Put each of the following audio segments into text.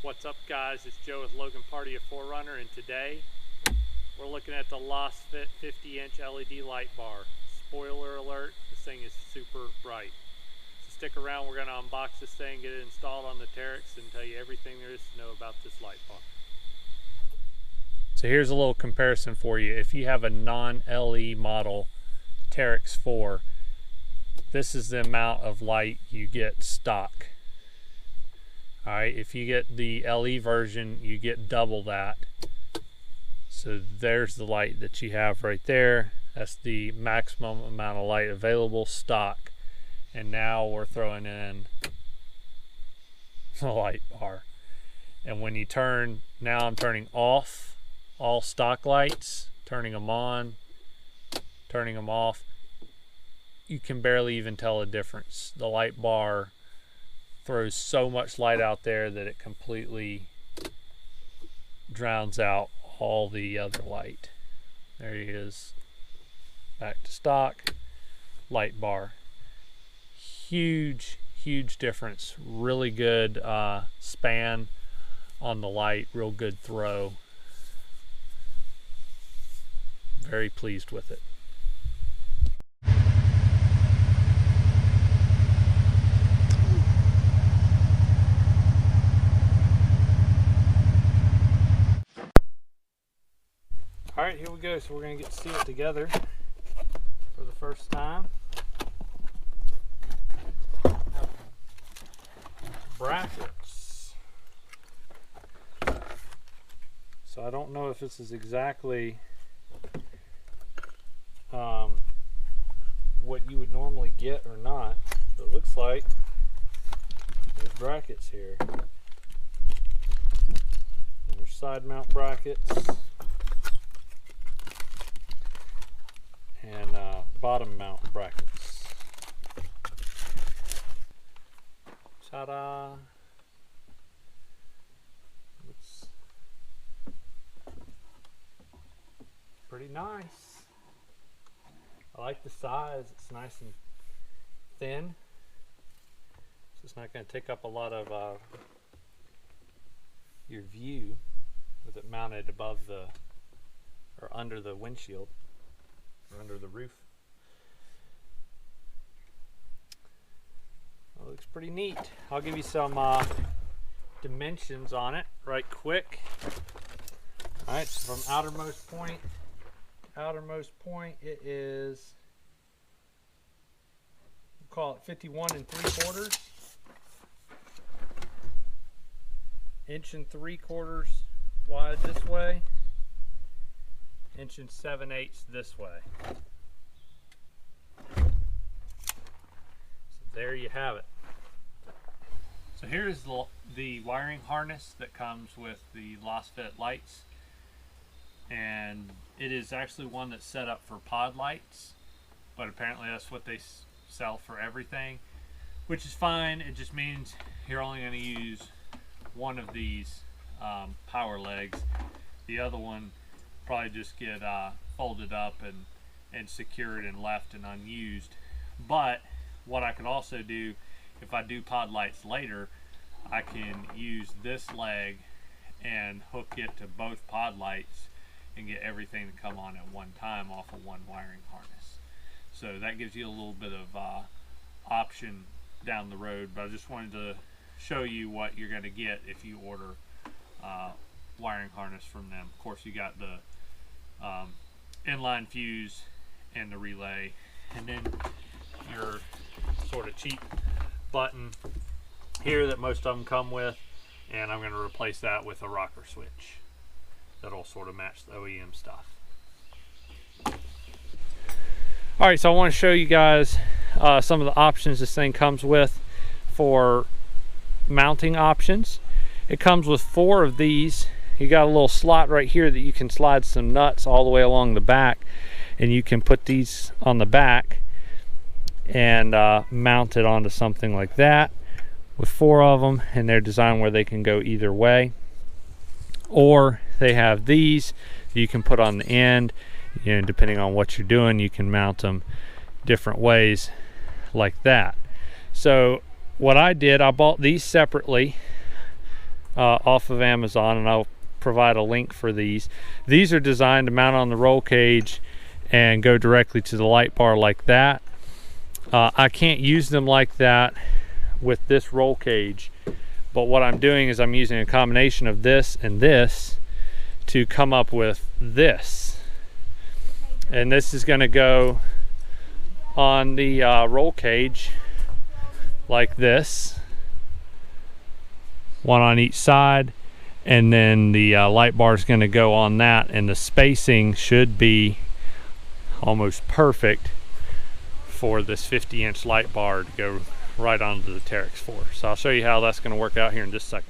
What's up, guys? It's Joe with Logan Party of 4Runner, and today we're looking at the Lasfit 50-inch LED light bar. Spoiler alert, this thing is super bright. So stick around, we're going to unbox this thing, get it installed on the Teryx, and tell you everything there is to know about this light bar. So here's a little comparison for you. If you have a non-LE model Teryx4, this is the amount of light you get stock. Alright, if you get the LE version, you get double that. So there's the light that you have right there. That's the maximum amount of light available stock. And now we're throwing in the light bar. And when you turn, now I'm turning off all stock lights, turning them on, turning them off. You can barely even tell a difference. The light bar throws so much light out there that it completely drowns out all the other light. There he is, back to stock, light bar. Huge difference. Really good span on the light, real good throw. Very pleased with it. Alright, here we go. So we're going to get to see it together for the first time. Brackets. So I don't know if this is exactly what you would normally get or not, but it looks like there's brackets here. There's side mount brackets and bottom mount brackets. Ta-da! Looks pretty nice. I like the size. It's nice and thin, so it's not going to take up a lot of your view with it mounted above the or under the windshield. Under the roof. Well, it looks pretty neat. I'll give you some dimensions on it right quick. Alright, so from outermost point, it is, we'll call it 51 3/4, 1 3/4 wide this way, 1 7/8 this way. So there you have it. So here's the wiring harness that comes with the Lasfit lights, and it is actually one that's set up for pod lights, but apparently that's what they sell for everything, which is fine. It just means you're only going to use one of these power legs. The other one probably just get folded up and secured and left and unused. But what I could also do, if I do pod lights later, I can use this leg and hook it to both pod lights and get everything to come on at one time off of one wiring harness. So that gives you a little bit of option down the road, but I just wanted to show you what you're going to get if you order wiring harness from them. Of course, you got the inline fuse and the relay, and then your sort of cheap button here that most of them come with, and I'm going to replace that with a rocker switch that'll sort of match the OEM stuff. Alright, so I want to show you guys some of the options this thing comes with for mounting options. It comes with 4 of these. You got a little slot right here that you can slide some nuts all the way along the back, and you can put these on the back and mount it onto something like that with 4 of them, and they're designed where they can go either way. Or they have these you can put on the end. You know, depending on what you're doing, you can mount them different ways like that. So what I did, I bought these separately off of Amazon, and I'll provide a link for these. These are designed to mount on the roll cage and go directly to the light bar like that. I can't use them like that with this roll cage, but what I'm doing is I'm using a combination of this and this to come up with this. And this is going to go on the roll cage like this, one on each side, and then the light bar is going to go on that, and the spacing should be almost perfect for this 50-inch light bar to go right onto the Teryx4. So I'll show you how that's going to work out here in just a second.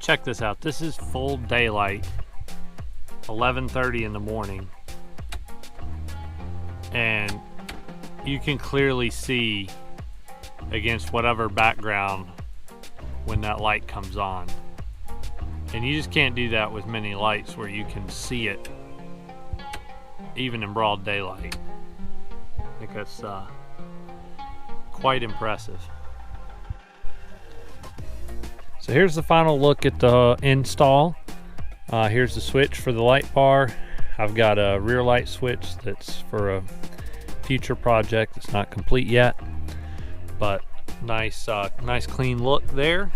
Check this out. This is full daylight, 11:30 in the morning, and you can clearly see against whatever background when that light comes on. And you just can't do that with many lights where you can see it even in broad daylight. I think that's quite impressive. So here's the final look at the install. Here's the switch for the light bar. I've got a rear light switch that's for a future project that's not complete yet, but nice clean look there.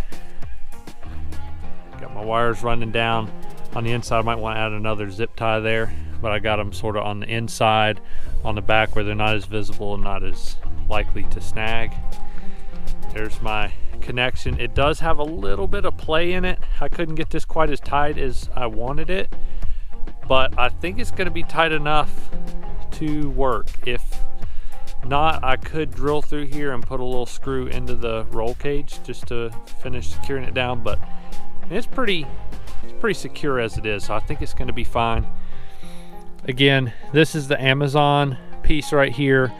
Got my wires running down on the inside. I might want to add another zip tie there, but I got them sort of on the inside, on the back where they're not as visible and not as likely to snag. There's my connection. It does have a little bit of play in it. I couldn't get this quite as tight as I wanted it, but I think it's going to be tight enough to work. If not, I could drill through here and put a little screw into the roll cage just to finish securing it down, but it's pretty secure as it is, so I think it's going to be fine. Again, this is the Amazon piece right here.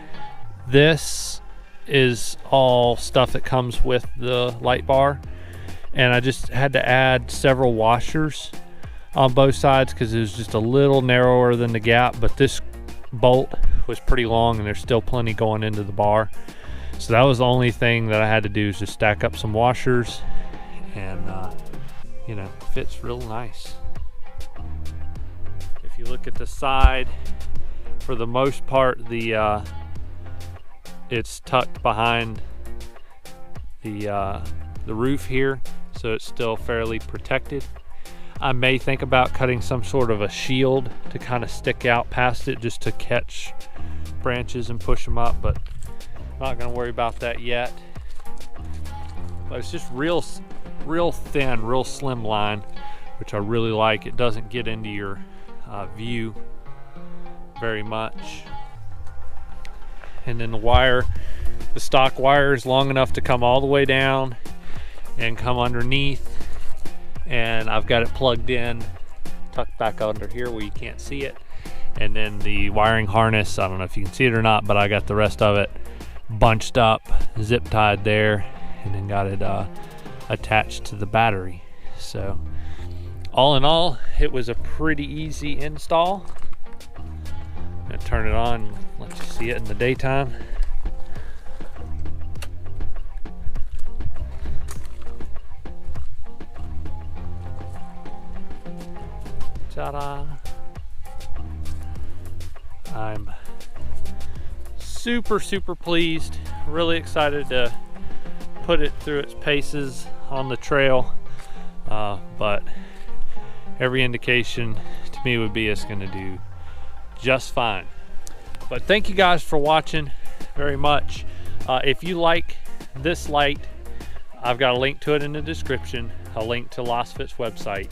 This is all stuff that comes with the light bar, and I just had to add several washers on both sides because it was just a little narrower than the gap, but this bolt was pretty long and there's still plenty going into the bar, so that was the only thing that I had to do is just stack up some washers, and you know, fits real nice. If you look at the side, for the most part it's tucked behind the roof here, so it's still fairly protected. I may think about cutting some sort of a shield to kind of stick out past it just to catch branches and push them up, but I'm not going to worry about that yet. But it's just real thin, real slim line, which I really like. It doesn't get into your view very much. And then the stock wire is long enough to come all the way down and come underneath, and I've got it plugged in, tucked back under here where you can't see it. And then the wiring harness, I don't know if you can see it or not, but I got the rest of it bunched up, zip tied there, and then got it attached to the battery. So all in all, it was a pretty easy install. I'm gonna turn it on, let you see it in the daytime. Ta-da! I'm super pleased, really excited to put it through its paces on the trail, but every indication to me would be it's going to do just fine. But thank you guys for watching very much. If you like this light, I've got a link to it in the description, a link to Lasfit's website,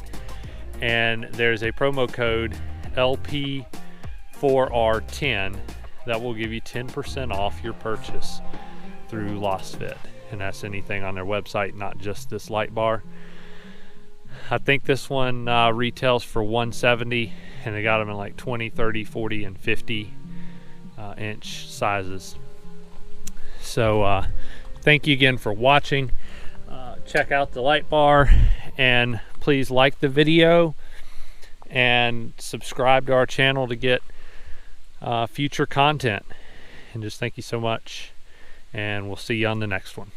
and there's a promo code LP4R10 that will give you 10% off your purchase through Lasfit, and that's anything on their website, not just this light bar. I think this one retails for $170, and they got them in like 20, 30, 40, and 50 inch sizes. So thank you again for watching. Check out the light bar, and please like the video and subscribe to our channel to get future content. And just thank you so much, and we'll see you on the next one.